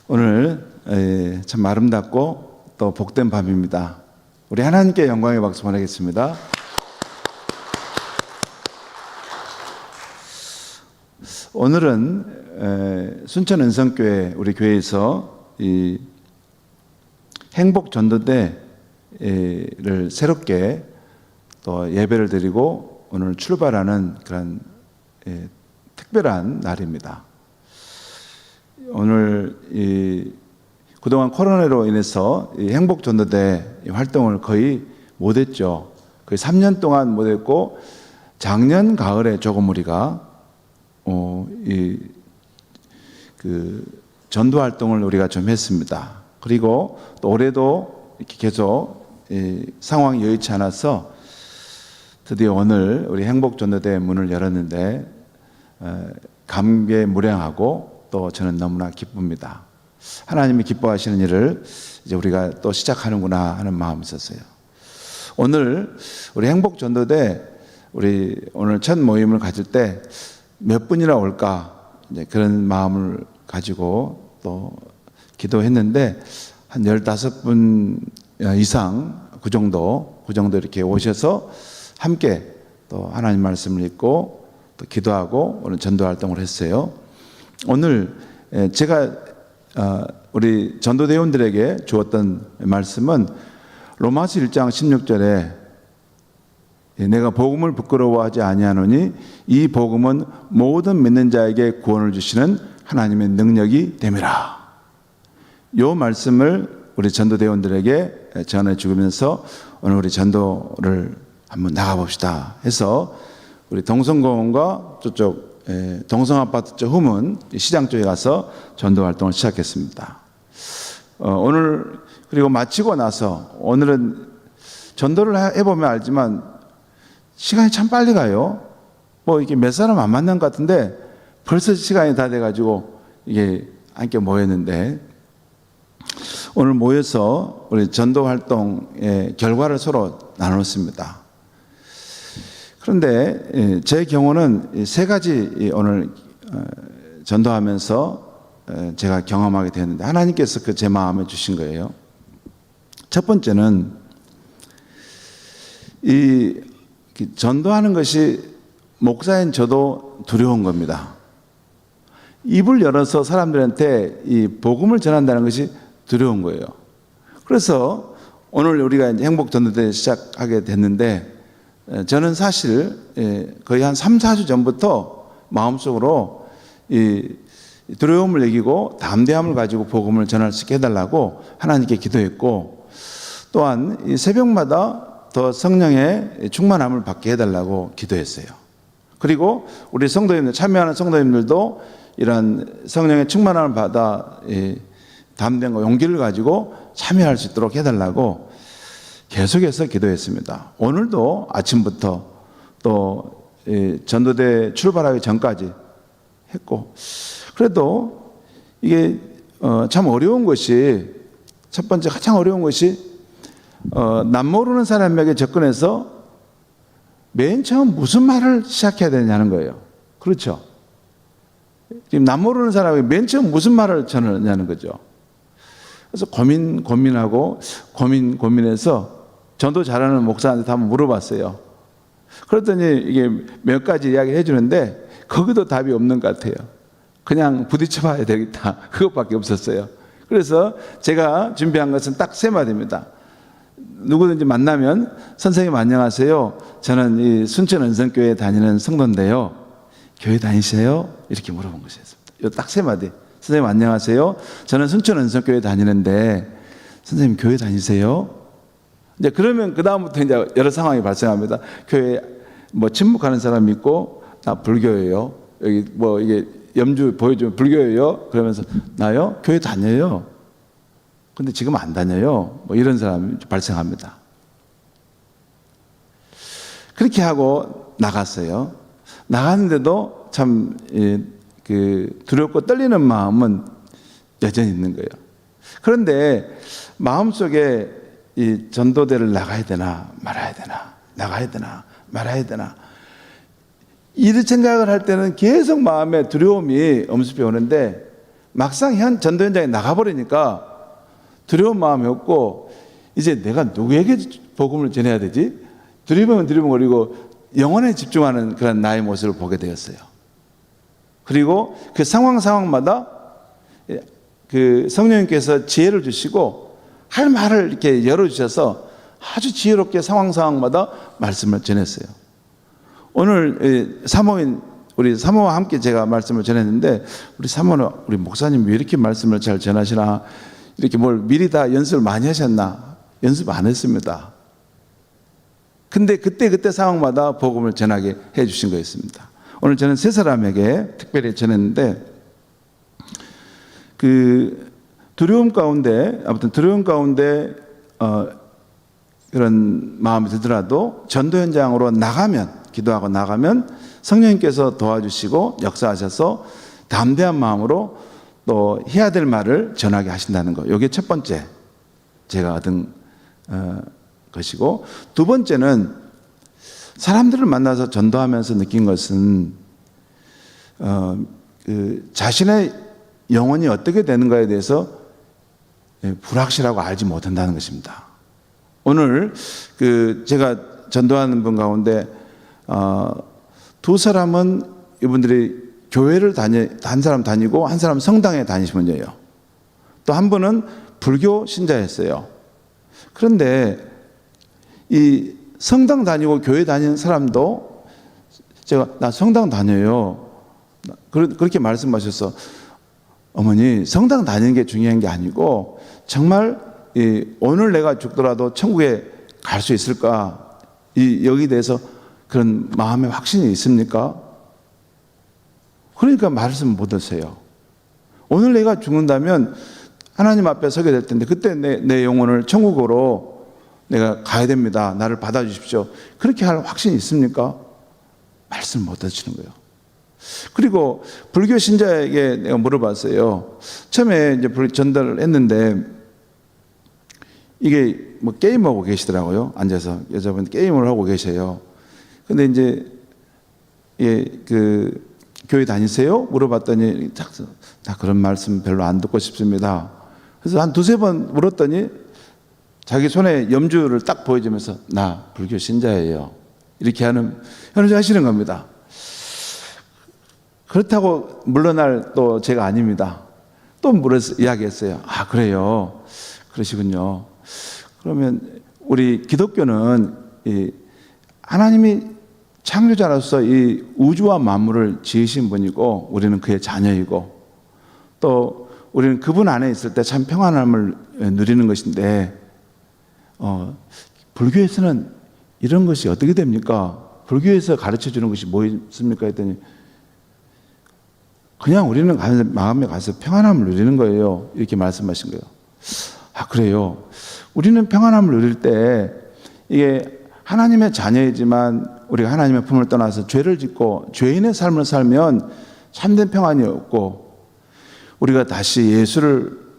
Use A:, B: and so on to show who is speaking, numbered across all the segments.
A: 오늘 참 아름답고 또 복된 밤입니다. 우리 하나님께 영광의 박수 보내겠습니다. 오늘은 순천 은성교회 우리 교회에서 이 행복전도대를 새롭게 또 예배를 드리고 오늘 출발하는 그런 특별한 날입니다. 오늘 그동안 코로나로 인해서 이 행복전도대 활동을 거의 못했죠. 거의 3년 동안 못했고 작년 가을에 조금 우리가 전도 활동을 우리가 좀 했습니다. 그리고 또 올해도 이렇게 계속 상황이 여의치 않아서 드디어 오늘 우리 행복전도대 문을 열었는데 감개무량하고 또 저는 너무나 기쁩니다. 하나님이 기뻐하시는 일을 이제 우리가 또 시작하는구나 하는 마음이 있었어요. 오늘 우리 행복전도대 우리 오늘 첫 모임을 가질 때 몇 분이나 올까 이제 그런 마음을 가지고 또 기도했는데 한 15분 이상 그 정도 이렇게 오셔서 함께 또 하나님 말씀을 읽고 또 기도하고 오늘 전도 활동을 했어요. 오늘 제가 우리 전도대원들에게 주었던 말씀은 로마서 1장 16절에 내가 복음을 부끄러워하지 아니하노니 이 복음은 모든 믿는 자에게 구원을 주시는 하나님의 능력이 됨이라. 이 말씀을 우리 전도대원들에게 전해 주면서 오늘 우리 전도를 한번 나가봅시다 해서 우리 동성공원과 저쪽 동성아파트 쪽 후문 시장 쪽에 가서 전도 활동을 시작했습니다. 오늘 그리고 마치고 나서 오늘은 전도를 해보면 알지만 시간이 참 빨리 가요. 뭐 이게 몇 사람 안 만난 것 같은데 벌써 시간이 다 돼가지고 이게 함께 모였는데 오늘 모여서 우리 전도 활동의 결과를 서로 나눴습니다. 그런데 제 경우는 세 가지 오늘 전도하면서 제가 경험하게 됐는데 하나님께서 그 제 마음에 주신 거예요. 첫 번째는 이 전도하는 것이 목사인 저도 두려운 겁니다. 입을 열어서 사람들한테 이 복음을 전한다는 것이 두려운 거예요. 그래서 오늘 우리가 이제 행복전도대 시작하게 됐는데 저는 사실 거의 한 3, 4주 전부터 마음속으로 이 두려움을 이기고 담대함을 가지고 복음을 전할 수 있게 해달라고 하나님께 기도했고 또한 이 새벽마다 더 성령의 충만함을 받게 해달라고 기도했어요. 그리고 우리 성도님들 참여하는 성도님들도 이런 성령의 충만함을 받아 담대함과 용기를 가지고 참여할 수 있도록 해달라고 계속해서 기도했습니다. 오늘도 아침부터 또 전도대 출발하기 전까지 했고 그래도 이게 참 어려운 것이 첫 번째 가장 어려운 것이 남 모르는 사람에게 접근해서 맨 처음 무슨 말을 시작해야 되냐는 거예요. 그렇죠? 지금 남 모르는 사람에게 맨 처음 무슨 말을 전하냐는 거죠. 그래서 고민해서 전도 잘하는 목사한테 한번 물어봤어요. 그랬더니 이게 몇 가지 이야기를 해주는데 거기도 답이 없는 것 같아요. 그냥 부딪혀봐야 되겠다. 그것밖에 없었어요. 그래서 제가 준비한 것은 딱 세 마디입니다. 누구든지 만나면 선생님 안녕하세요. 저는 이 순천 은성교회 다니는 성도인데요. 교회 다니세요? 이렇게 물어본 것이었습니다. 이 딱 세 마디. 선생님 안녕하세요. 저는 순천 은성교회 다니는데 선생님 교회 다니세요? 이제 그러면 그 다음부터 이제 여러 상황이 발생합니다. 교회 뭐 침묵하는 사람이 있고 나 불교예요. 여기 뭐 이게 염주 보여주면 불교예요. 그러면서 나요? 교회 다녀요. 근데 지금 안 다녀요. 뭐 이런 사람이 발생합니다. 그렇게 하고 나갔어요. 나갔는데도 참 두렵고 떨리는 마음은 여전히 있는 거예요. 그런데 마음속에 이 전도대를 나가야 되나 말아야 되나 나가야 되나 말아야 되나 이 생각을 할 때는 계속 마음에 두려움이 엄습해 오는데 막상 전도 현장에 나가버리니까 두려운 마음이 없고 이제 내가 누구에게 복음을 전해야 되지? 두리번거리고 영혼에 집중하는 그런 나의 모습을 보게 되었어요. 그리고 그 상황마다 그 성령님께서 지혜를 주시고 할 말을 이렇게 열어주셔서 아주 지혜롭게 상황마다 말씀을 전했어요. 오늘 사모인 우리 사모와 함께 제가 말씀을 전했는데 우리 사모는 우리 목사님 왜 이렇게 말씀을 잘 전하시나, 이렇게 뭘 미리 다 연습을 많이 하셨나? 연습 안 했습니다. 근데 그때 상황마다 복음을 전하게 해 주신 거였습니다. 오늘 저는 세 사람에게 특별히 전했는데 그 두려움 가운데 그런 마음이 들더라도 전도 현장으로 기도하고 나가면 성령님께서 도와주시고 역사하셔서 담대한 마음으로 또 해야 될 말을 전하게 하신다는 거. 이게 첫 번째 제가 얻은 것이고, 두 번째는 사람들을 만나서 전도하면서 느낀 것은 그 자신의 영혼이 어떻게 되는가에 대해서 불확실하고 알지 못한다는 것입니다. 오늘 그 제가 전도하는 분 가운데 두 사람은 이분들이 교회를 한 사람 다니고 한 사람 성당에 다니신 분이에요. 또 한 분은 불교 신자였어요. 그런데 이 성당 다니고 교회 다니는 사람도 나 성당 다녀요. 그렇게 말씀하셔서 어머니, 성당 다니는 게 중요한 게 아니고 정말 오늘 내가 죽더라도 천국에 갈 수 있을까? 여기에 대해서 그런 마음의 확신이 있습니까? 그러니까 말씀 못 하세요. 오늘 내가 죽는다면 하나님 앞에 서게 될 텐데 그때 내 영혼을 천국으로 내가 가야 됩니다. 나를 받아주십시오. 그렇게 할 확신이 있습니까? 말씀 못 하시는 거예요. 그리고 불교 신자에게 내가 물어봤어요. 처음에 이제 전달을 했는데 이게 뭐 게임하고 계시더라고요. 앉아서 여자분 게임을 하고 계셔요. 근데 이제 그 교회 다니세요? 물어봤더니 나 그런 말씀 별로 안 듣고 싶습니다. 그래서 한 두세 번 물었더니 자기 손에 염주를 딱 보여주면서 나 불교 신자예요. 이렇게 하시는 겁니다. 그렇다고 물러날 또 제가 아닙니다. 또 이야기했어요. 아, 그래요. 그러시군요. 그러면 우리 기독교는 하나님이 창조자로서 이 우주와 만물을 지으신 분이고 우리는 그의 자녀이고 또 우리는 그분 안에 있을 때 참 평안함을 누리는 것인데 불교에서는 이런 것이 어떻게 됩니까? 불교에서 가르쳐 주는 것이 뭐 있습니까? 했더니 그냥 우리는 마음에 가서 평안함을 누리는 거예요. 이렇게 말씀하신 거예요. 아, 그래요. 우리는 평안함을 누릴 때 이게 하나님의 자녀이지만 우리가 하나님의 품을 떠나서 죄를 짓고 죄인의 삶을 살면 참된 평안이 없고 우리가 다시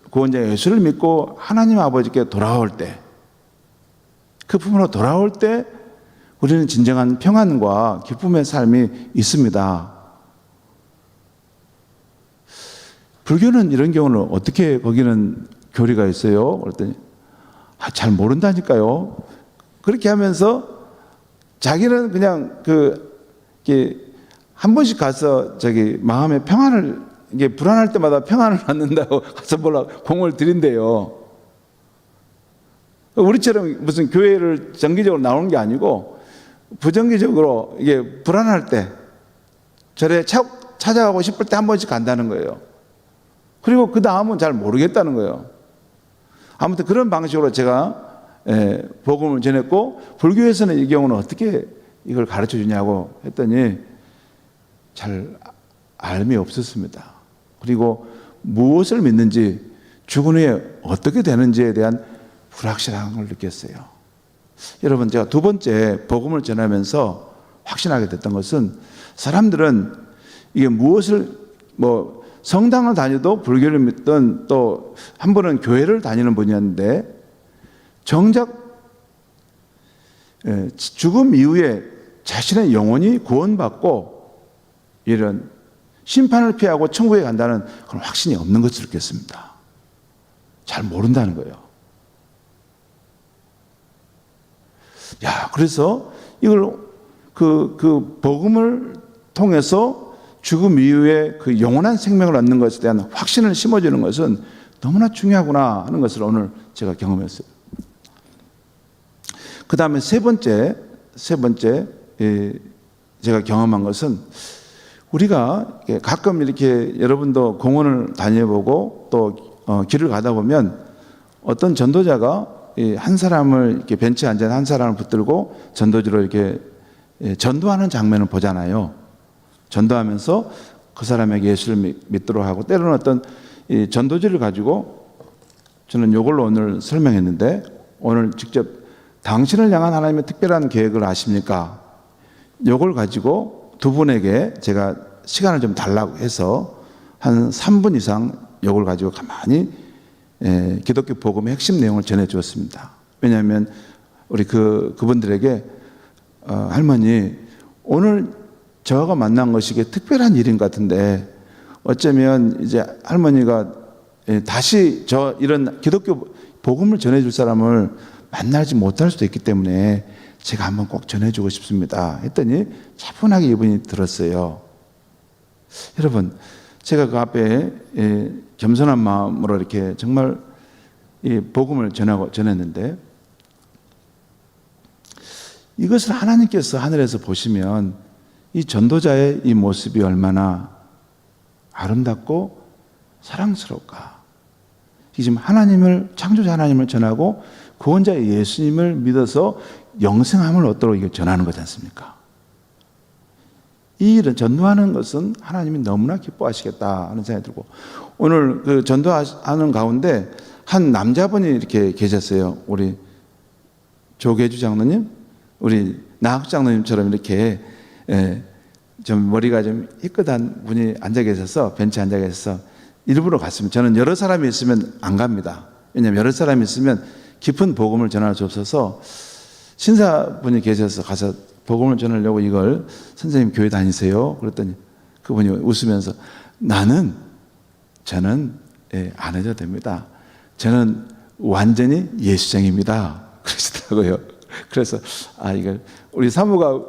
A: 구원자 예수를 믿고 하나님 아버지께 돌아올 때, 그 품으로 돌아올 때 우리는 진정한 평안과 기쁨의 삶이 있습니다. 불교는 이런 경우는 어떻게 거기는 교리가 있어요? 그랬더니 잘 모른다니까요. 그렇게 하면서 자기는 그냥 한 번씩 가서 마음의 평안을 이게 불안할 때마다 평안을 받는다고 가서 공을 들인대요. 우리처럼 무슨 교회를 정기적으로 나오는 게 아니고 부정기적으로 이게 불안할 때 절에 찾아가고 싶을 때 한 번씩 간다는 거예요. 그리고 그 다음은 잘 모르겠다는 거예요. 아무튼 그런 방식으로 제가 복음을 전했고 불교에서는 이 경우는 어떻게 이걸 가르쳐 주냐고 했더니 잘 알미 없었습니다. 그리고 무엇을 믿는지 죽은 후에 어떻게 되는지에 대한 불확실한 걸 느꼈어요. 여러분, 제가 두 번째 복음을 전하면서 확신하게 됐던 것은 사람들은 이게 무엇을 성당을 다녀도 불교를 믿던 또 한 분은 교회를 다니는 분이었는데 정작 죽음 이후에 자신의 영혼이 구원받고 이런 심판을 피하고 천국에 간다는 그런 확신이 없는 것을 느꼈습니다. 잘 모른다는 거예요. 야, 그래서 이걸 그 복음을 통해서 죽음 이후에 그 영원한 생명을 얻는 것에 대한 확신을 심어주는 것은 너무나 중요하구나 하는 것을 오늘 제가 경험했어요. 그 다음에 세 번째 제가 경험한 것은 우리가 가끔 이렇게 여러분도 공원을 다녀보고 또 길을 가다 보면 어떤 전도자가 한 사람을 이렇게 벤치에 앉은 한 사람을 붙들고 전도지로 이렇게 전도하는 장면을 보잖아요. 전도하면서 그 사람에게 예수를 믿도록 하고, 때로는 어떤 이 전도지를 가지고, 저는 이걸로 오늘 설명했는데, 오늘 직접 당신을 향한 하나님의 특별한 계획을 아십니까? 이걸 가지고 두 분에게 제가 시간을 좀 달라고 해서 한 3분 이상 이걸 가지고 가만히 기독교 복음의 핵심 내용을 전해 주었습니다. 왜냐하면 우리 그분들에게 할머니, 오늘 저하고 만난 것이 특별한 일인 것 같은데 어쩌면 이제 할머니가 다시 이런 기독교 복음을 전해줄 사람을 만나지 못할 수도 있기 때문에 제가 한번 꼭 전해주고 싶습니다 했더니 차분하게 이분이 들었어요. 여러분, 제가 그 앞에 겸손한 마음으로 이렇게 정말 이 복음을 전했는데, 이것을 하나님께서 하늘에서 보시면 이 전도자의 이 모습이 얼마나 아름답고 사랑스러울까. 지금 창조자 하나님을 전하고 구원자의 예수님을 믿어서 영생함을 얻도록 이걸 전하는 거지 않습니까? 이 일은, 전도하는 것은 하나님이 너무나 기뻐하시겠다 하는 생각이 들고, 오늘 그 전도하는 가운데 한 남자분이 이렇게 계셨어요. 우리 조계주 장로님, 우리 나학 장로님처럼 이렇게 좀 머리가 좀 희끗한 분이 앉아 계셔서, 벤치에 앉아 계셔서 일부러 갔습니다. 저는 여러 사람이 있으면 안 갑니다. 왜냐하면 여러 사람이 있으면 깊은 복음을 전할 수 없어서, 신사분이 계셔서 가서 복음을 전하려고 이걸, 선생님 교회 다니세요? 그랬더니 그분이 웃으면서 저는 안 해도 됩니다. 저는 완전히 예수쟁입니다 그러시더라고요. 그래서 이걸 우리 사모가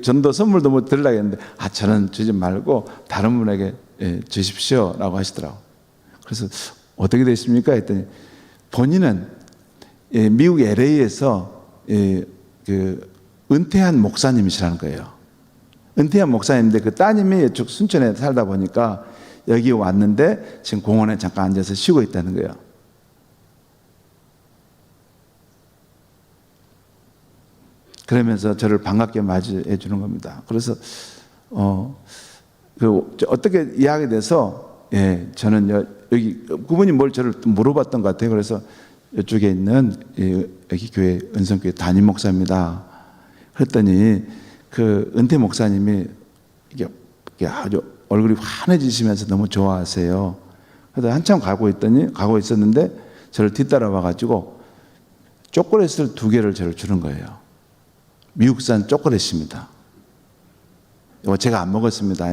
A: 전도 선물도 뭐 드리려고 했는데 저는 주지 말고 다른 분에게 주십시오라고 하시더라고요. 그래서 어떻게 되십니까 했더니 본인은 미국 LA에서 은퇴한 목사님이시라는 거예요. 은퇴한 목사님인데 그 따님이 이쪽 순천에 살다 보니까 여기 왔는데 지금 공원에 잠깐 앉아서 쉬고 있다는 거예요. 그러면서 저를 반갑게 맞이해 주는 겁니다. 그래서 어떻게 이야기에 대해서 저는 여기 그분이 저를 물어봤던 것 같아요. 그래서 이쪽에 있는 여기 교회 은성교회 담임 목사입니다. 그랬더니 그 은퇴 목사님이 이게 아주 얼굴이 환해지시면서 너무 좋아하세요. 그래서 한참 가고 있었는데 저를 뒤따라와 가지고 초콜릿을 2개를 저를 주는 거예요. 미국산 초콜릿입니다. 이거 제가 안 먹었습니다.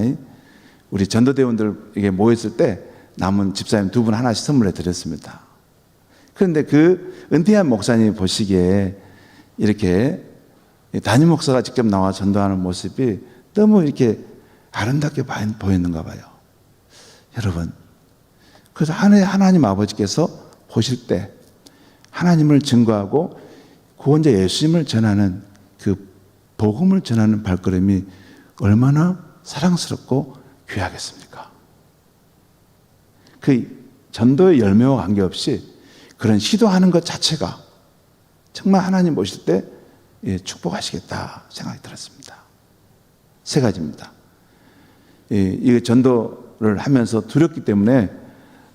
A: 우리 전도대원들에게 모였을 때 남은 집사님 2분 하나씩 선물해 드렸습니다. 그런데 그 은퇴한 목사님이 보시기에 이렇게 담임 목사가 직접 나와 전도하는 모습이 너무 이렇게 아름답게 보였는가 봐요. 여러분, 그래서 하나님 아버지께서 보실 때 하나님을 증거하고 구원자 예수님을 전하는 그 복음을 전하는 발걸음이 얼마나 사랑스럽고 귀하겠습니까? 그 전도의 열매와 관계없이 그런 시도하는 것 자체가 정말 하나님 보실 때 축복하시겠다 생각이 들었습니다. 3가지입니다. 이 전도를 하면서 두렵기 때문에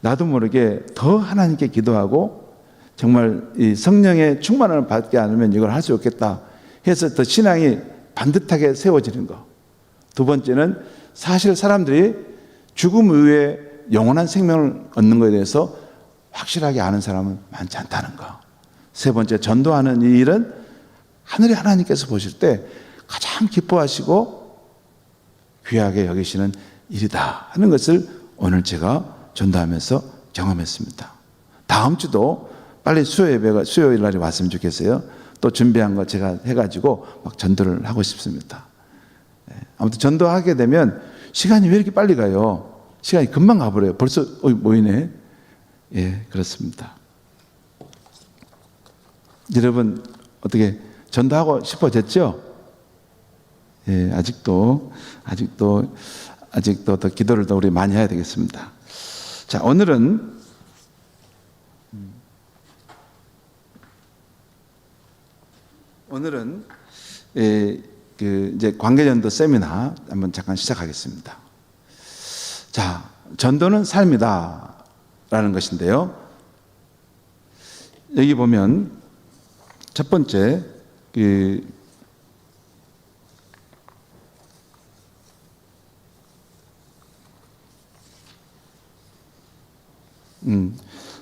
A: 나도 모르게 더 하나님께 기도하고 정말 이 성령의 충만을 받지 않으면 이걸 할 수 없겠다 해서 더 신앙이 반듯하게 세워지는 거. 2번째는 사실 사람들이 죽음 이후에 영원한 생명을 얻는 것에 대해서 확실하게 아는 사람은 많지 않다는 거. 3번째, 전도하는 이 일은 하늘의 하나님께서 보실 때 가장 기뻐하시고 귀하게 여기시는 일이다 하는 것을 오늘 제가 전도하면서 경험했습니다. 다음 주도 빨리 수요일 날이 왔으면 좋겠어요. 또 준비한 거 제가 해가지고 막 전도를 하고 싶습니다. 아무튼 전도하게 되면 시간이 왜 이렇게 빨리 가요? 시간이 금방 가버려요. 벌써 모이네. 예, 그렇습니다. 여러분 어떻게 전도하고 싶어졌죠? 예, 아직도 더 기도를 더 우리 많이 해야 되겠습니다. 자, 오늘은 이제 관계전도 세미나 한번 잠깐 시작하겠습니다. 자, 전도는 삶이다라는 것인데요. 여기 보면 첫 번째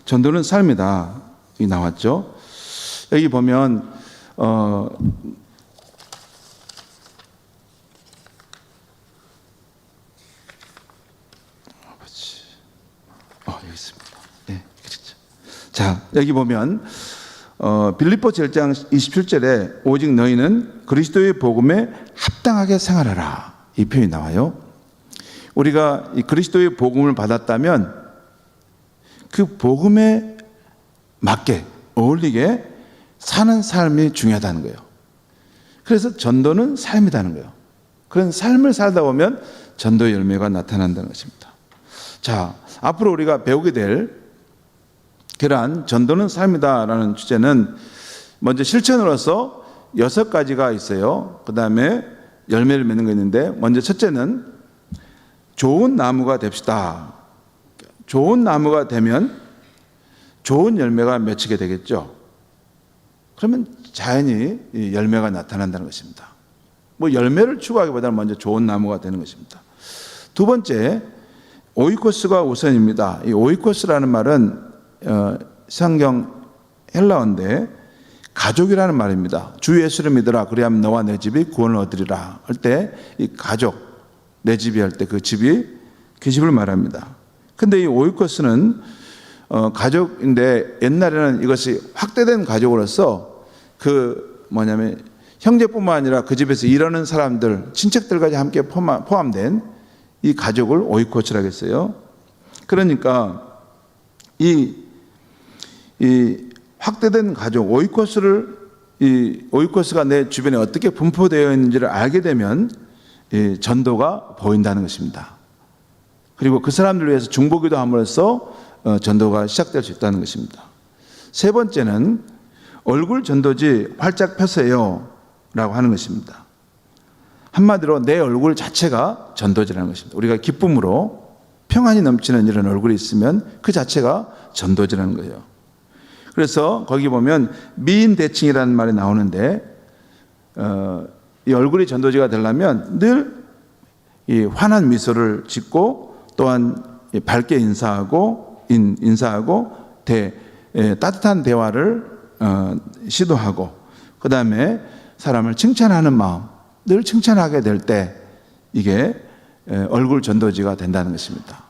A: 전도는 삶이다 이 나왔죠. 여기 보면 여기 있습니다. 네, 그렇죠. 자, 여기 보면 빌립보서 1장 27절에 오직 너희는 그리스도의 복음에 합당하게 생활하라 이 표현이 나와요. 우리가 이 그리스도의 복음을 받았다면 그 복음에 맞게 어울리게 사는 삶이 중요하다는 거예요. 그래서 전도는 삶이라는 거예요. 그런 삶을 살다 보면 전도의 열매가 나타난다는 것입니다. 자, 앞으로 우리가 배우게 될 그러한 전도는 삶이다라는 주제는 먼저 실천으로서 6가지가 있어요. 그 다음에 열매를 맺는 거 있는데, 먼저 첫째는 좋은 나무가 됩시다. 좋은 나무가 되면 좋은 열매가 맺히게 되겠죠. 그러면 자연히 열매가 나타난다는 것입니다. 뭐 열매를 추구하기보다는 먼저 좋은 나무가 되는 것입니다. 두 번째, 오이코스가 우선입니다. 이 오이코스라는 말은 성경 헬라어인데 가족이라는 말입니다. 주 예수를 믿으라 그리하면 너와 내 집이 구원을 얻으리라 할 때 이 가족, 내 집이 할 때 그 집이 그 집을 말합니다. 근데 이 오이코스는 가족인데 옛날에는 이것이 확대된 가족으로서 형제뿐만 아니라 그 집에서 일하는 사람들, 친척들까지 함께 포함된 이 가족을 오이코스라고 했어요. 그러니까 이 확대된 가족, 오이코스가 내 주변에 어떻게 분포되어 있는지를 알게 되면 전도가 보인다는 것입니다. 그리고 그 사람들을 위해서 중보기도 함으로써 전도가 시작될 수 있다는 것입니다. 세 번째는 얼굴 전도지 활짝 펴세요 라고 하는 것입니다. 한마디로 내 얼굴 자체가 전도지라는 것입니다. 우리가 기쁨으로 평안이 넘치는 이런 얼굴이 있으면 그 자체가 전도지라는 거예요. 그래서 거기 보면 미인대칭이라는 말이 나오는데 이 얼굴이 전도지가 되려면 늘 이 환한 미소를 짓고 또한 밝게 인사하고 따뜻한 대화를 시도하고 그 다음에 사람을 칭찬하는 마음, 늘 칭찬하게 될 때 이게 얼굴 전도지가 된다는 것입니다.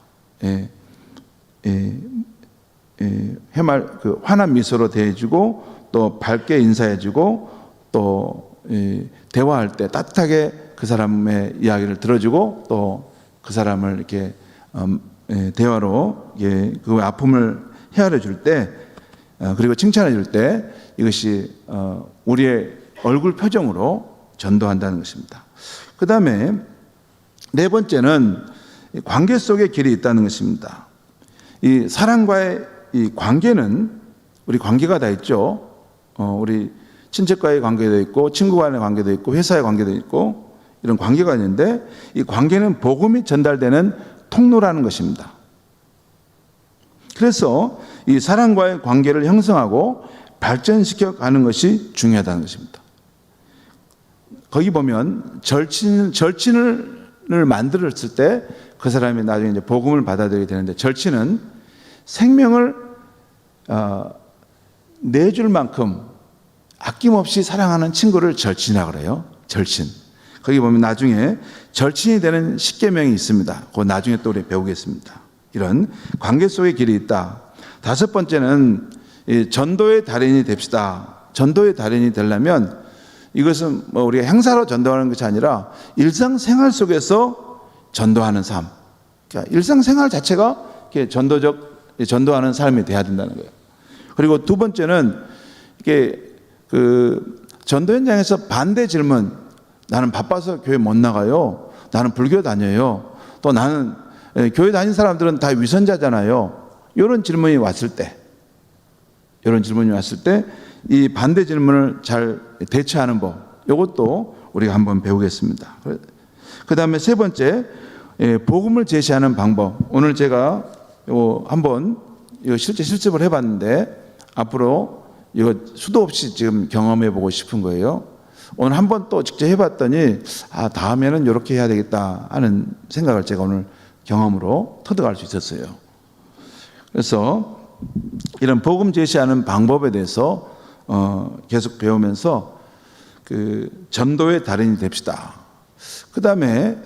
A: 환한 미소로 대해주고 또 밝게 인사해주고 또 대화할 때 따뜻하게 그 사람의 이야기를 들어주고 또 그 사람을 이렇게 대화로 그 아픔을 헤아려 줄 때 그리고 칭찬해 줄 때 이것이 우리의 얼굴 표정으로 전도한다는 것입니다. 그 다음에 네 번째는 관계 속에 길이 있다는 것입니다. 이 사람과의 이 관계는 우리 관계가 다 있죠. 우리 친척과의 관계도 있고 친구 간의 관계도 있고 회사의 관계도 있고 이런 관계가 있는데 이 관계는 복음이 전달되는 통로라는 것입니다. 그래서 이 사람과의 관계를 형성하고 발전시켜 가는 것이 중요하다는 것입니다. 거기 보면 절친을 만들었을 때 그 사람이 나중에 이제 복음을 받아들이게 되는데 절친은 생명을 내줄 만큼 아낌없이 사랑하는 친구를 절친이라고 그래요. 절친. 거기 보면 나중에 절친이 되는 십계명이 있습니다. 그거 나중에 또 우리 배우겠습니다. 이런 관계 속의 길이 있다. 다섯 번째는 이 전도의 달인이 됩시다. 전도의 달인이 되려면 이것은 뭐 우리가 행사로 전도하는 것이 아니라 일상생활 속에서 전도하는 삶. 그러니까 일상생활 자체가 전도하는 삶이 돼야 된다는 거예요. 그리고 두 번째는 이게 전도 현장에서 반대 질문, 나는 바빠서 교회 못 나가요. 나는 불교 다녀요. 또 나는 교회 다니는 사람들은 다 위선자잖아요. 이런 질문이 왔을 때 이 반대 질문을 잘 대처하는 법, 이것도 우리가 한번 배우겠습니다. 그 다음에 세 번째, 복음을 제시하는 방법. 오늘 제가 한번 실제 실습을 해봤는데 앞으로 이거 수도 없이 지금 경험해 보고 싶은 거예요. 오늘 한번 또 직접 해봤더니 다음에는 이렇게 해야 되겠다 하는 생각을 제가 오늘 경험으로 터득할 수 있었어요. 그래서 이런 복음 제시하는 방법에 대해서 계속 배우면서 전도의 달인이 됩시다. 그 다음에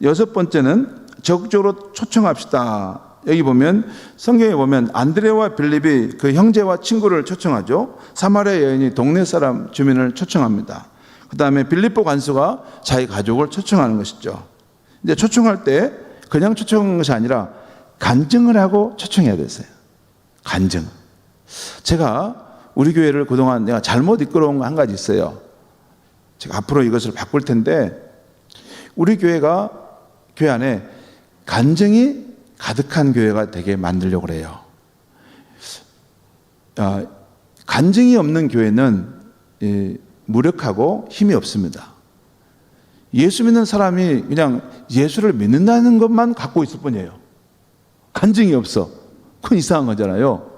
A: 여섯 번째는 적극적으로 초청합시다. 여기 보면 성경에 보면 안드레와 빌립이 그 형제와 친구를 초청하죠. 사마리아 여인이 동네 사람 주민을 초청합니다. 그 다음에 빌립보 관수가 자기 가족을 초청하는 것이죠. 이제 초청할 때 그냥 초청하는 것이 아니라 간증을 하고 초청해야 됐어요. 간증. 제가 우리 교회를 그동안 내가 잘못 이끌어온 거 한 가지 있어요. 제가 앞으로 이것을 바꿀 텐데 우리 교회가 교회 안에 간증이 가득한 교회가 되게 만들려고 그래요. 간증이 없는 교회는 무력하고 힘이 없습니다. 예수 믿는 사람이 그냥 예수를 믿는다는 것만 갖고 있을 뿐이에요. 간증이 없어. 그건 이상한 거잖아요.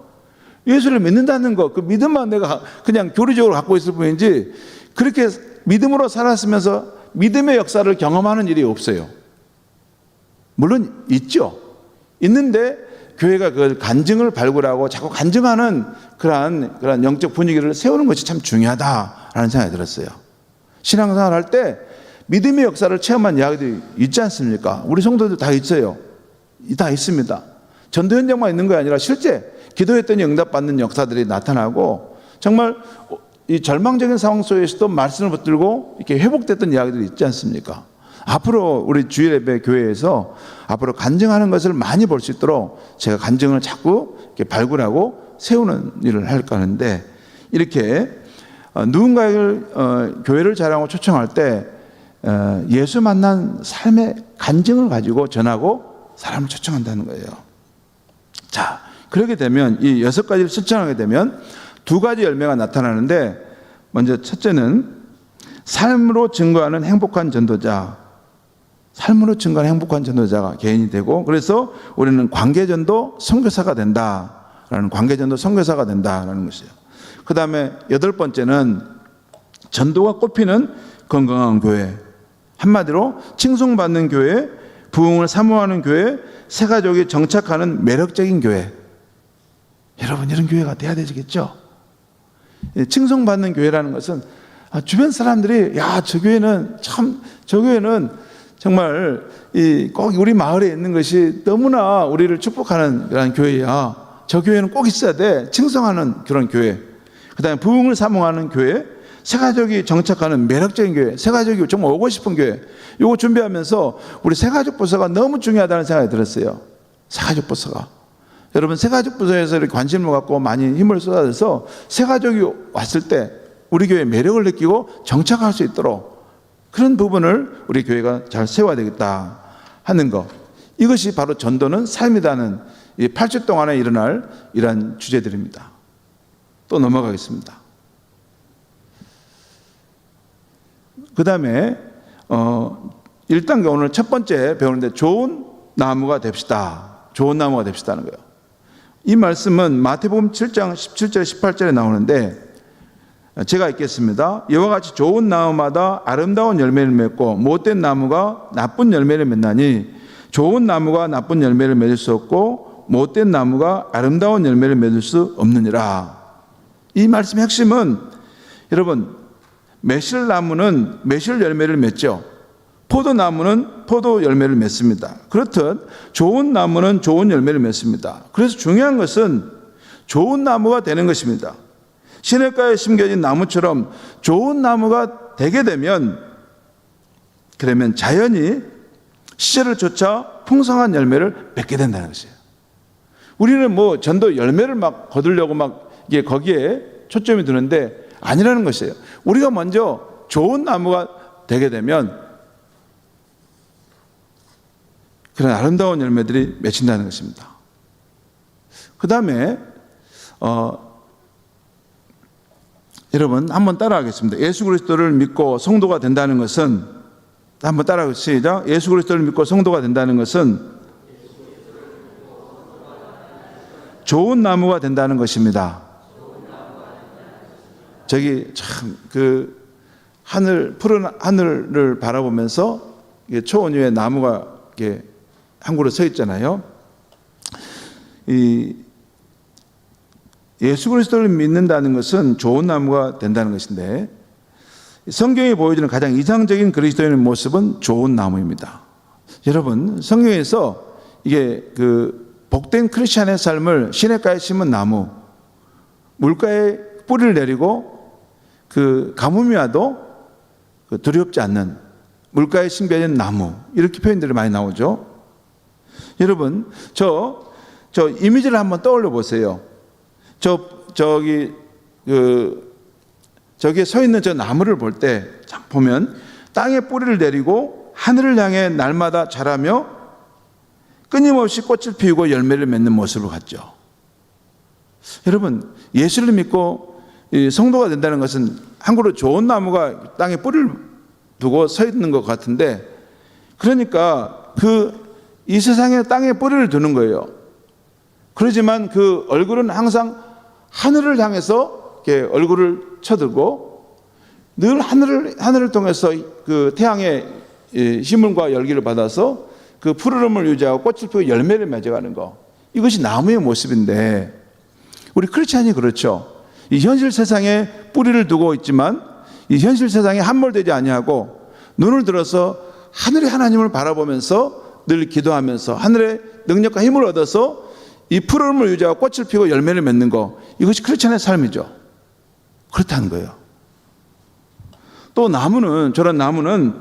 A: 예수를 믿는다는 것, 그 믿음만 내가 그냥 교리적으로 갖고 있을 뿐이지 그렇게 믿음으로 살았으면서 믿음의 역사를 경험하는 일이 없어요. 물론 있죠. 있는데 교회가 그 간증을 발굴하고 자꾸 간증하는 그러한 영적 분위기를 세우는 것이 참 중요하다라는 생각이 들었어요. 신앙생활 할 때 믿음의 역사를 체험한 이야기들이 있지 않습니까? 우리 성도들 다 있어요. 다 있습니다. 전도 현장만 있는 게 아니라 실제 기도했더니 응답받는 역사들이 나타나고 정말 이 절망적인 상황 속에서도 말씀을 붙들고 이렇게 회복됐던 이야기들이 있지 않습니까? 앞으로 우리 주일예배 교회에서 앞으로 간증하는 것을 많이 볼 수 있도록 제가 간증을 자꾸 이렇게 발굴하고 세우는 일을 할까 하는데 이렇게 누군가를 교회를 자랑하고 초청할 때 예수 만난 삶의 간증을 가지고 전하고 사람을 초청한다는 거예요. 자, 그렇게 되면 이 여섯 가지를 실천하게 되면 두 가지 열매가 나타나는데 먼저 첫째는 삶으로 증거하는 행복한 전도자. 삶으로 증거하는 행복한 전도자가 개인이 되고 그래서 우리는 관계전도 선교사가 된다라는 관계전도 선교사가 된다라는 것이에요. 그 다음에 여덟 번째는 전도가 꼽히는 건강한 교회. 한마디로 칭송받는 교회, 부흥을 사모하는 교회, 새 가족이 정착하는 매력적인 교회. 여러분 이런 교회가 돼야 되겠죠? 칭송받는 교회라는 것은 주변 사람들이 저 교회는 정말 꼭 우리 마을에 있는 것이 너무나 우리를 축복하는 그런 교회야. 저 교회는 꼭 있어야 돼. 칭송하는 그런 교회. 그 다음에 부흥을 사모하는 교회, 새가족이 정착하는 매력적인 교회, 새가족이 정말 오고 싶은 교회. 이거 준비하면서 우리 새가족 부서가 너무 중요하다는 생각이 들었어요. 새가족 부서가. 여러분 새가족 부서에서 이렇게 관심을 갖고 많이 힘을 쏟아서 새가족이 왔을 때 우리 교회의 매력을 느끼고 정착할 수 있도록 그런 부분을 우리 교회가 잘 세워야 되겠다 하는 것. 이것이 바로 전도는 삶이라는 이 8주 동안에 일어날 이러한 주제들입니다. 또 넘어가겠습니다. 그 다음에 1단계 오늘 첫 번째 배우는데 좋은 나무가 됩시다. 좋은 나무가 됩시다는 거예요. 이 말씀은 마태복음 7장 17절 18절에 나오는데 제가 읽겠습니다. 이와 같이 좋은 나무마다 아름다운 열매를 맺고 못된 나무가 나쁜 열매를 맺나니 좋은 나무가 나쁜 열매를 맺을 수 없고 못된 나무가 아름다운 열매를 맺을 수 없느니라. 이 말씀의 핵심은 여러분, 매실나무는 매실 열매를 맺죠. 포도나무는 포도 열매를 맺습니다. 그렇듯 좋은 나무는 좋은 열매를 맺습니다. 그래서 중요한 것은 좋은 나무가 되는 것입니다. 시냇가에 심겨진 나무처럼 좋은 나무가 되게 되면, 그러면 자연히 시절을 쫓아 풍성한 열매를 맺게 된다는 것이에요. 우리는 뭐 전도 열매를 막 거두려고 막 이게 거기에 초점이 드는데 아니라는 것이에요. 우리가 먼저 좋은 나무가 되게 되면 그런 아름다운 열매들이 맺힌다는 것입니다. 그 다음에 여러분 한번 따라하겠습니다. 예수 그리스도를 믿고 성도가 된다는 것은, 한번 따라하겠습니다. 시작. 예수 그리스도를 믿고 성도가 된다는 것은 좋은 나무가 된다는 것입니다. 저기 참 그 하늘, 푸른 하늘을 바라보면서 초원 위에 나무가 이렇게 한 그루 서 있잖아요. 이 예수 그리스도를 믿는다는 것은 좋은 나무가 된다는 것인데, 성경이 보여주는 가장 이상적인 그리스도인의 모습은 좋은 나무입니다. 여러분, 성경에서 이게 그 복된 크리스찬의 삶을 시냇가에 심은 나무, 물가에 뿌리를 내리고 그 가뭄이 와도 두렵지 않는 물가에 심겨진 나무, 이렇게 표현들이 많이 나오죠. 여러분, 저 이미지를 한번 떠올려 보세요. 저기에 서 있는 저 나무를 볼 때 보면 땅에 뿌리를 내리고 하늘을 향해 날마다 자라며 끊임없이 꽃을 피우고 열매를 맺는 모습을 갖죠. 여러분, 예수를 믿고 성도가 된다는 것은 한 그루 좋은 나무가 땅에 뿌리를 두고 서 있는 것 같은데, 그러니까 이 세상에 땅에 뿌리를 두는 거예요. 그러지만 그 얼굴은 항상 하늘을 향해서 이렇게 얼굴을 쳐들고 늘 하늘을 통해서 그 태양의 힘과 열기를 받아서 그 푸르름을 유지하고 꽃을 피우고 열매를 맺어가는 거, 이것이 나무의 모습인데, 우리 크리스찬이 그렇죠. 이 현실 세상에 뿌리를 두고 있지만 이 현실 세상에 함몰되지 아니하고 눈을 들어서 하늘의 하나님을 바라보면서 늘 기도하면서 하늘의 능력과 힘을 얻어서 이 푸르름을 유지하고 꽃을 피우고 열매를 맺는 거, 이것이 크리스찬의 삶이죠. 그렇다는 거예요. 또 저런 나무는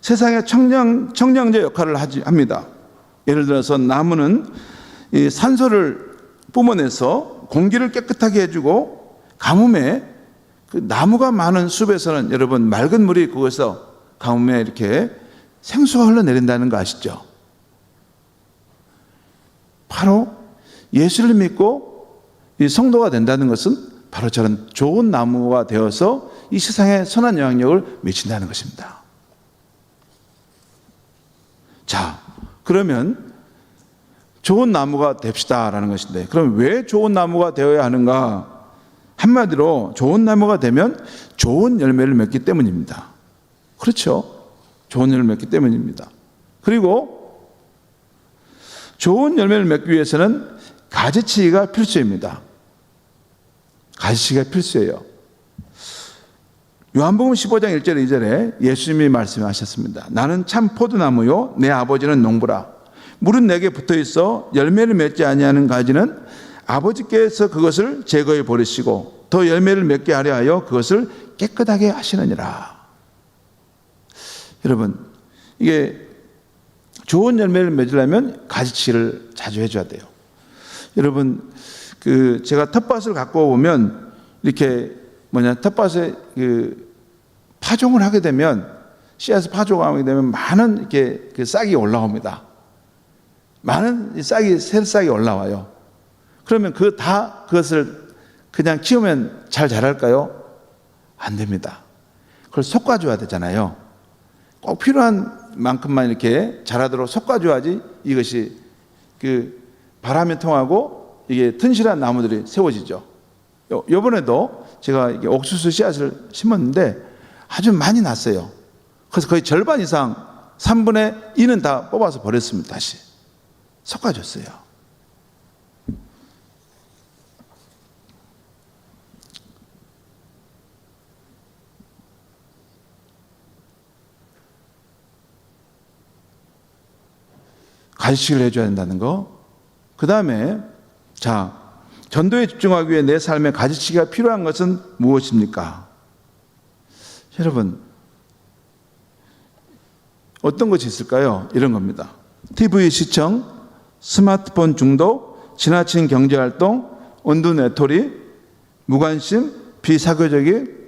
A: 세상의 청량제 역할을 합니다. 예를 들어서 나무는 이 산소를 뿜어내서 공기를 깨끗하게 해주고, 가뭄에 그 나무가 많은 숲에서는 여러분 맑은 물이 그것에서 가뭄에 이렇게 생수가 흘러내린다는 거 아시죠? 바로 예수를 믿고 이 성도가 된다는 것은 바로 저런 좋은 나무가 되어서 이 세상에 선한 영향력을 미친다는 것입니다. 자, 그러면 좋은 나무가 됩시다라는 것인데, 그럼 왜 좋은 나무가 되어야 하는가? 한마디로 좋은 나무가 되면 좋은 열매를 맺기 때문입니다. 그렇죠? 좋은 열매를 맺기 때문입니다. 그리고 좋은 열매를 맺기 위해서는 가지치기가 필수입니다. 가지치기가 필수예요. 요한복음 15장 1절 2절에 예수님이 말씀하셨습니다. 나는 참 포도나무요 내 아버지는 농부라. 물은 내게 붙어있어 열매를 맺지 아니하는 가지는 아버지께서 그것을 제거해 버리시고 더 열매를 맺게 하려 하여 그것을 깨끗하게 하시느니라. 여러분, 이게 좋은 열매를 맺으려면 가지치기를 자주 해줘야 돼요. 여러분, 제가 텃밭을 갖고 보면 이렇게 텃밭에 파종을 하게 되면, 씨앗을 파종하게 되면 많은 이렇게 싹이 올라옵니다. 많은 새싹이 올라와요. 그러면 그것을 그냥 키우면 잘 자랄까요? 안 됩니다. 그걸 솎아줘야 되잖아요. 꼭 필요한 만큼만 이렇게 자라도록 솎아줘야지 이것이 바람이 통하고 이게 튼실한 나무들이 세워지죠. 이번에도 제가 이게 옥수수 씨앗을 심었는데 아주 많이 났어요. 그래서 거의 절반 이상 3분의 2는 다 뽑아서 버렸습니다. 다시 솎아줬어요. 가지치기를 해줘야 된다는 거. 그 다음에 자, 전도에 집중하기 위해 내 삶에 가지치기가 필요한 것은 무엇입니까? 여러분, 어떤 것이 있을까요? 이런 겁니다. TV 시청, 스마트폰 중독, 지나친 경제활동, 온두 외톨이, 무관심, 비사교적인,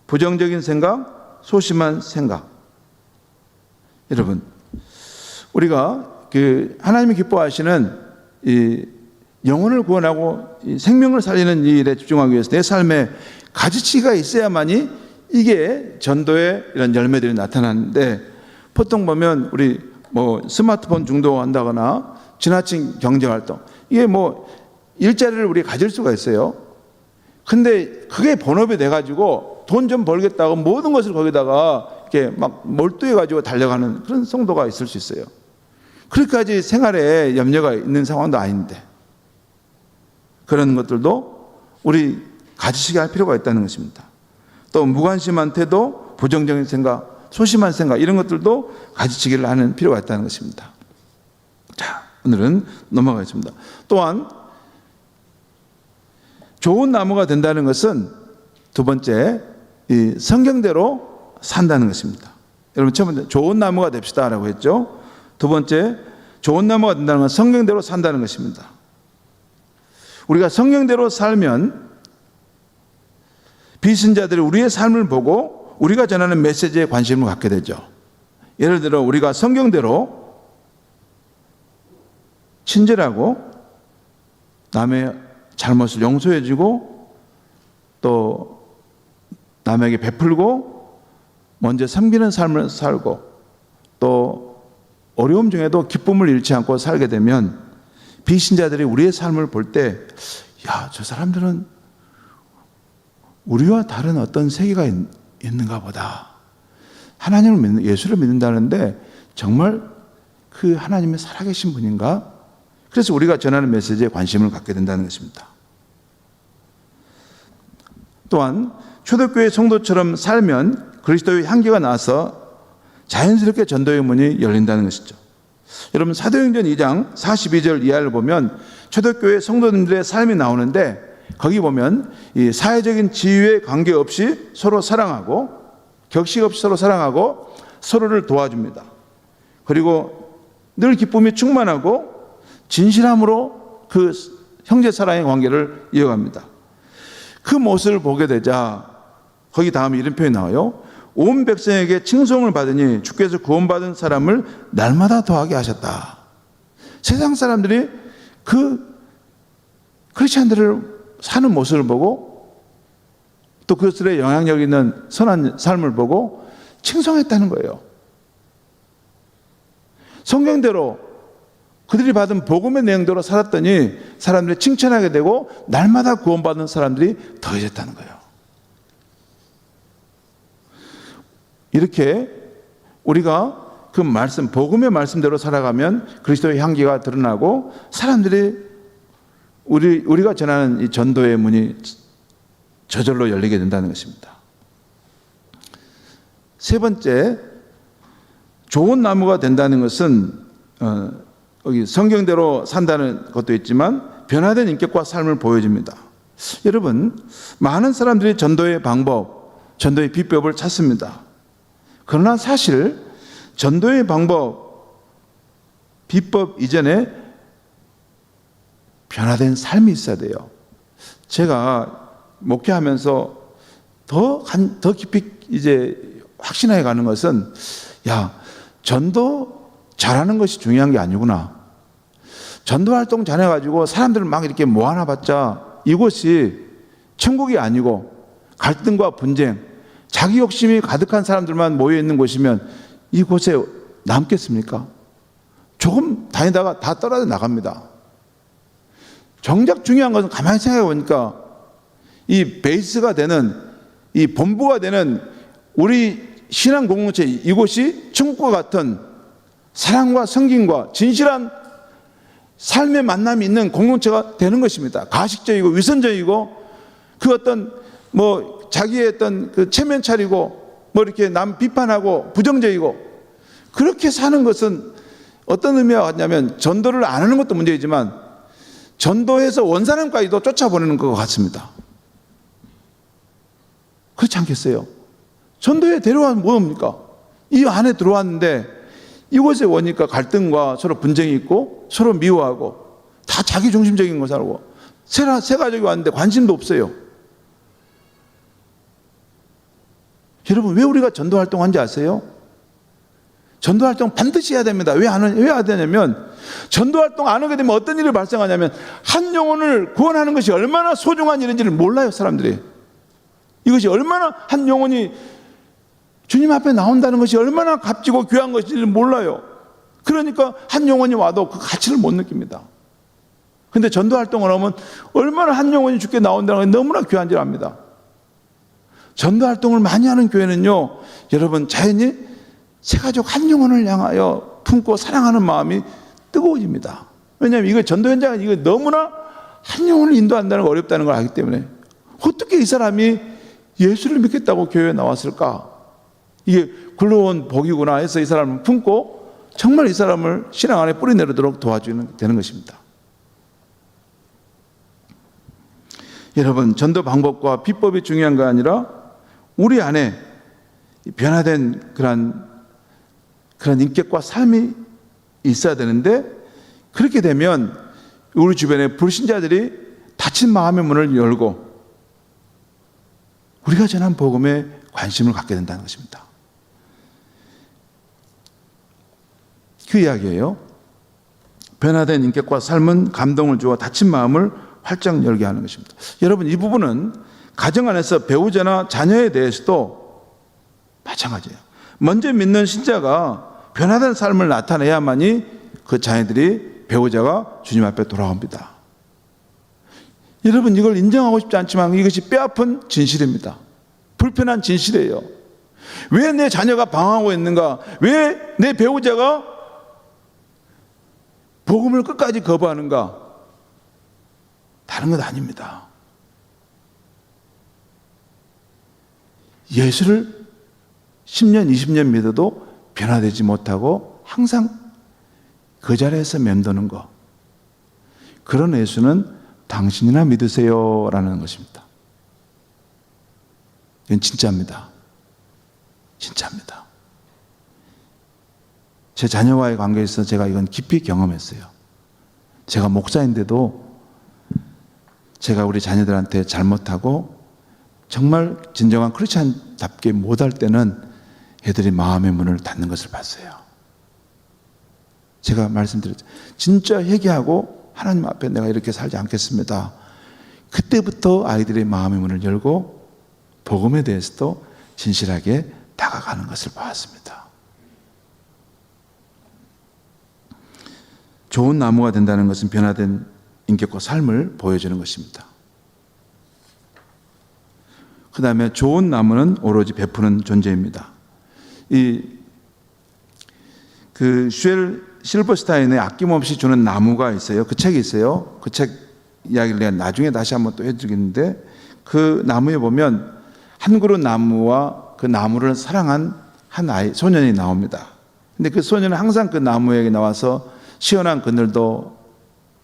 A: 부정적인 생각, 소심한 생각. 여러분, 우리가 하나님이 기뻐하시는 이 영혼을 구원하고 이 생명을 살리는 이 일에 집중하기 위해서 내 삶에 가지치기가 있어야만이 이게 전도의 이런 열매들이 나타나는데, 보통 보면 우리 뭐 스마트폰 중독한다거나 지나친 경제활동, 이게 뭐 일자리를 우리 가질 수가 있어요. 근데 그게 본업이 돼가지고 돈 좀 벌겠다고 모든 것을 거기다가 이렇게 막 몰두해가지고 달려가는 그런 성도가 있을 수 있어요. 그렇게까지 생활에 염려가 있는 상황도 아닌데, 그런 것들도 우리 가지치기 할 필요가 있다는 것입니다. 또 무관심한 태도, 부정적인 생각, 소심한 생각, 이런 것들도 가지치기를 하는 필요가 있다는 것입니다. 자, 오늘은 넘어가겠습니다. 또한 좋은 나무가 된다는 것은 두 번째, 이 성경대로 산다는 것입니다. 여러분, 첫 번째 좋은 나무가 됩시다라고 했죠. 두 번째, 좋은 나무가 된다는 건 성경대로 산다는 것입니다. 우리가 성경대로 살면 비신자들이 우리의 삶을 보고 우리가 전하는 메시지에 관심을 갖게 되죠. 예를 들어 우리가 성경대로 친절하고 남의 잘못을 용서해주고 또 남에게 베풀고 먼저 섬기는 삶을 살고 또 어려움 중에도 기쁨을 잃지 않고 살게 되면 비신자들이 우리의 삶을 볼 때, 야, 저 사람들은 우리와 다른 어떤 세계가 있는가 보다. 하나님을 믿는, 예수를 믿는다는데 정말 그 하나님의 살아계신 분인가? 그래서 우리가 전하는 메시지에 관심을 갖게 된다는 것입니다. 또한 초대교회 성도처럼 살면 그리스도의 향기가 나서 자연스럽게 전도의 문이 열린다는 것이죠. 여러분, 사도행전 2장 42절 이하를 보면 초대교회 성도님들의 삶이 나오는데, 거기 보면 이 사회적인 지위에 관계없이 서로 사랑하고 격식 없이 서로 사랑하고 서로를 도와줍니다. 그리고 늘 기쁨이 충만하고 진실함으로 그 형제 사랑의 관계를 이어갑니다. 그 모습을 보게 되자 거기 다음에 이런 표현이 나와요. 온 백성에게 칭송을 받으니 주께서 구원받은 사람을 날마다 더하게 하셨다. 세상 사람들이 그 크리스찬들을 사는 모습을 보고 또 그것들의 영향력 있는 선한 삶을 보고 칭송했다는 거예요. 성경대로 그들이 받은 복음의 내용대로 살았더니 사람들이 칭찬하게 되고 날마다 구원받는 사람들이 더해졌다는 거예요. 이렇게 우리가 그 말씀, 복음의 말씀대로 살아가면 그리스도의 향기가 드러나고 사람들이 우리가 전하는 이 전도의 문이 저절로 열리게 된다는 것입니다. 세 번째, 좋은 나무가 된다는 것은 여기 성경대로 산다는 것도 있지만 변화된 인격과 삶을 보여줍니다. 여러분, 많은 사람들이 전도의 방법, 전도의 비법을 찾습니다. 그러나 사실 전도의 방법, 비법 이전에 변화된 삶이 있어야 돼요. 제가 목회하면서 더 깊이 이제 확신해 가는 것은, 야, 전도 잘하는 것이 중요한 게 아니구나. 전도 활동 잘해가지고 사람들을 막 이렇게 모아놔봤자 이곳이 천국이 아니고 갈등과 분쟁, 자기 욕심이 가득한 사람들만 모여있는 곳이면 이곳에 남겠습니까? 조금 다니다가 다 떨어져 나갑니다. 정작 중요한 것은 가만히 생각해 보니까 이 베이스가 되는, 이 본부가 되는 우리 신앙 공동체, 이곳이 천국과 같은 사랑과 성김과 진실한 삶의 만남이 있는 공동체가 되는 것입니다. 가식적이고 위선적이고 그 어떤 뭐 자기의 어떤 그 체면 차리고 뭐 이렇게 남 비판하고 부정적이고 그렇게 사는 것은 어떤 의미가 같냐면 전도를 안 하는 것도 문제이지만 전도해서 원사람까지도 쫓아보내는 것 같습니다. 그렇지 않겠어요? 전도에 데려와서 뭡니까? 이 안에 들어왔는데 이곳에 오니까 갈등과 서로 분쟁이 있고 서로 미워하고 다 자기 중심적인 거 살고 새 가족이 왔는데 관심도 없어요. 여러분, 왜 우리가 전도 활동한지 아세요? 전도 활동 반드시 해야 됩니다. 왜 해야 되냐면 전도 활동 안 하게 되면 어떤 일이 발생하냐면 한 영혼을 구원하는 것이 얼마나 소중한 일인지를 몰라요, 사람들이. 이것이 얼마나 한 영혼이 주님 앞에 나온다는 것이 얼마나 값지고 귀한 것인지를 몰라요. 그러니까 한 영혼이 와도 그 가치를 못 느낍니다. 근데 전도 활동을 하면 얼마나 한 영혼이 주께 나온다는 것이 너무나 귀한지를 압니다. 전도 활동을 많이 하는 교회는요, 여러분, 자연히 새가족 한 영혼을 향하여 품고 사랑하는 마음이 뜨거워집니다. 왜냐하면 이거 전도 현장은 이거 너무나 한 영혼을 인도한다는 거 어렵다는 걸 알기 때문에 어떻게 이 사람이 예수를 믿겠다고 교회에 나왔을까? 이게 굴러온 복이구나 해서 이 사람을 품고 정말 이 사람을 신앙 안에 뿌리 내리도록 도와주는 되는 것입니다. 여러분, 전도 방법과 비법이 중요한 거 아니라 우리 안에 변화된 그런 인격과 삶이 있어야 되는데, 그렇게 되면 우리 주변에 불신자들이 닫힌 마음의 문을 열고 우리가 전한 복음에 관심을 갖게 된다는 것입니다. 그 이야기예요. 변화된 인격과 삶은 감동을 주어 닫힌 마음을 활짝 열게 하는 것입니다. 여러분, 이 부분은 가정 안에서 배우자나 자녀에 대해서도 마찬가지예요. 먼저 믿는 신자가 변화된 삶을 나타내야만이 그 자녀들이, 배우자가 주님 앞에 돌아옵니다. 여러분, 이걸 인정하고 싶지 않지만 이것이 뼈아픈 진실입니다. 불편한 진실이에요. 왜 내 자녀가 방황하고 있는가? 왜 내 배우자가 복음을 끝까지 거부하는가? 다른 것 아닙니다. 예수를 10년, 20년 믿어도 변화되지 못하고 항상 그 자리에서 맴도는 것. 그런 예수는 당신이나 믿으세요 라는 것입니다. 이건 진짜입니다. 진짜입니다. 제 자녀와의 관계에서 제가 이건 깊이 경험했어요. 제가 목사인데도 제가 우리 자녀들한테 잘못하고 정말 진정한 크리스찬답게 못할 때는 애들이 마음의 문을 닫는 것을 봤어요. 제가 말씀드렸죠. 진짜 회개하고 하나님 앞에 내가 이렇게 살지 않겠습니다. 그때부터 아이들의 마음의 문을 열고 복음에 대해서도 진실하게 다가가는 것을 보았습니다. 좋은 나무가 된다는 것은 변화된 인격과 삶을 보여주는 것입니다. 그 다음에 좋은 나무는 오로지 베푸는 존재입니다. 슈엘 실버스타인의 아낌없이 주는 나무가 있어요. 그 책이 있어요. 그 책 이야기를 내가 나중에 다시 한번 또 해드리겠는데, 그 나무에 보면 한 그루 나무와 그 나무를 사랑한 한 소년이 나옵니다. 근데 그 소년은 항상 그 나무에게 나와서 시원한 그늘도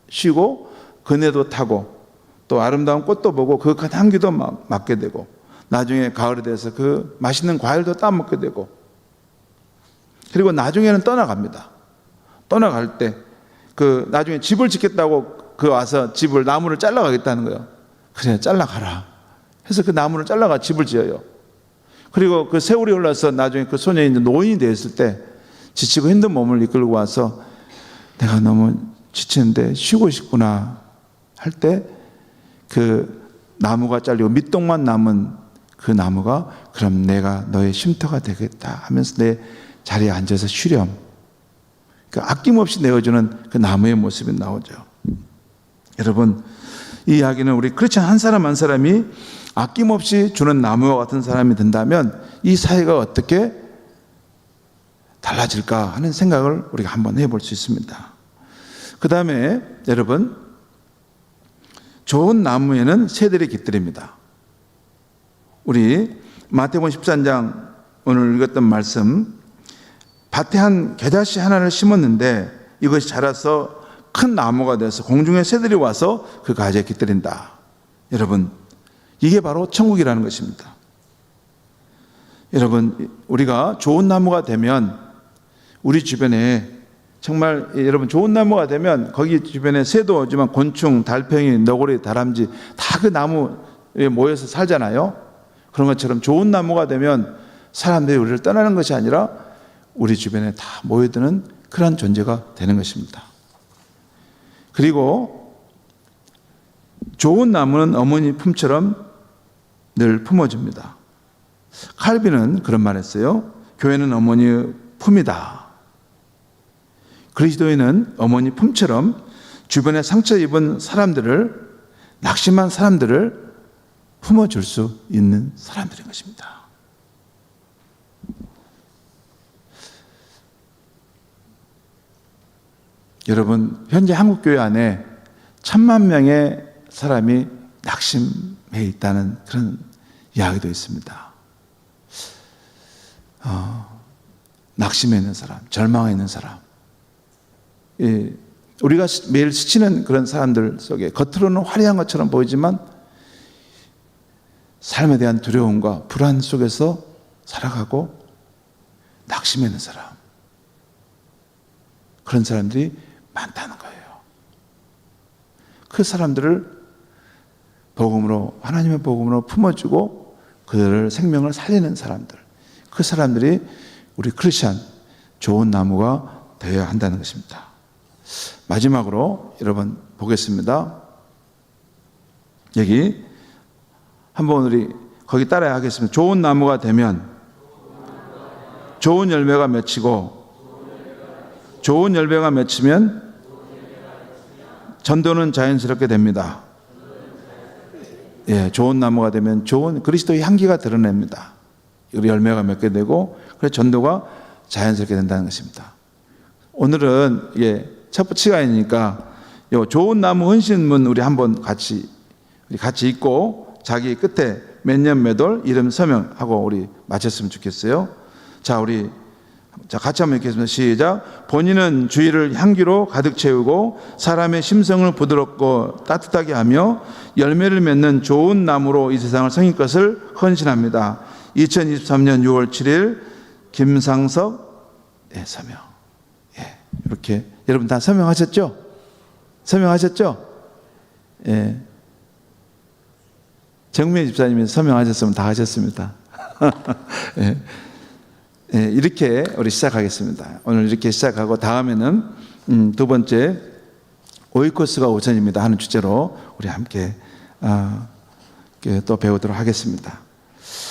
A: 쉬고 그네도 타고 또 아름다운 꽃도 보고 그 향기도 맡게 되고 나중에 가을이 돼서 그 맛있는 과일도 따먹게 되고, 그리고 나중에는 떠나갑니다. 떠나갈 때 그 나중에 집을 짓겠다고 그 와서 나무를 잘라가겠다는 거예요. 그래, 잘라가라 해서 그 나무를 잘라가 집을 지어요. 그리고 그 세월이 흘러서 나중에 그 소년이 이제 노인이 되었을 때 지치고 힘든 몸을 이끌고 와서 내가 너무 지치는데 쉬고 싶구나 할 때 그 나무가 잘리고 밑동만 남은 그 나무가 그럼 내가 너의 쉼터가 되겠다 하면서 내 자리에 앉아서 쉬렴. 그러니까 아낌없이 내어주는 그 나무의 모습이 나오죠. 여러분, 이 이야기는 우리 크리스찬 한 사람 한 사람이 아낌없이 주는 나무와 같은 사람이 된다면 이 사회가 어떻게 달라질까 하는 생각을 우리가 한번 해볼 수 있습니다. 그 다음에 여러분, 좋은 나무에는 새들이 깃들입니다. 우리 마태복음 13장 오늘 읽었던 말씀, 밭에 한 겨자씨 하나를 심었는데 이것이 자라서 큰 나무가 돼서 공중의 새들이 와서 그 가지에 깃들인다. 여러분, 이게 바로 천국이라는 것입니다. 여러분, 우리가 좋은 나무가 되면 우리 주변에 정말 여러분 좋은 나무가 되면 거기 주변에 새도 오지만 곤충, 달팽이, 너구리, 다람쥐 다 그 나무에 모여서 살잖아요. 그런 것처럼 좋은 나무가 되면 사람들이 우리를 떠나는 것이 아니라 우리 주변에 다 모여드는 그런 존재가 되는 것입니다. 그리고 좋은 나무는 어머니 품처럼 늘 품어줍니다. 칼빈은 그런 말 했어요. 교회는 어머니의 품이다. 그리스도인은 어머니 품처럼 주변에 상처 입은 사람들을, 낙심한 사람들을 품어줄 수 있는 사람들인 것입니다. 여러분, 현재 한국교회 안에 1,000만 명의 사람이 낙심해 있다는 그런 이야기도 있습니다. 낙심해 있는 사람, 절망해 있는 사람. 우리가 매일 스치는 그런 사람들 속에 겉으로는 화려한 것처럼 보이지만 삶에 대한 두려움과 불안 속에서 살아가고 낙심해 있는 사람. 그런 사람들이 많다는 거예요. 그 사람들을 복음으로, 하나님의 복음으로 품어주고 그들을 생명을 살리는 사람들, 그 사람들이 우리 크리스찬 좋은 나무가 되어야 한다는 것입니다. 마지막으로 여러분 보겠습니다. 여기 한번 우리 거기 따라야 하겠습니다. 좋은 나무가 되면 좋은 열매가 맺히고, 좋은 열매가 맺히면 전도는 자연스럽게 됩니다. 예, 좋은 나무가 되면 좋은 그리스도의 향기가 드러냅니다. 우리 열매가 맺게 되고, 그래서 전도가 자연스럽게 된다는 것입니다. 오늘은 첫 번째 시간이니까 요 좋은 나무 헌신문 우리 한번 같이 읽고 자기 끝에 몇 년 몇 월 이름 서명하고 우리 마쳤으면 좋겠어요. 자, 같이 한번 읽겠습니다. 시작. 본인은 주의를 향기로 가득 채우고 사람의 심성을 부드럽고 따뜻하게 하며 열매를 맺는 좋은 나무로 이 세상을 섬길 것을 헌신합니다. 2023년 6월 7일 김상석 서명. 이렇게 여러분 다 서명하셨죠? 서명하셨죠? 예. 정미애 집사님이 서명하셨으면 다 하셨습니다. 예. 예, 이렇게 우리 시작하겠습니다. 오늘 이렇게 시작하고 다음에는 두 번째 오이코스가 오전입니다 하는 주제로 우리 함께 또 배우도록 하겠습니다.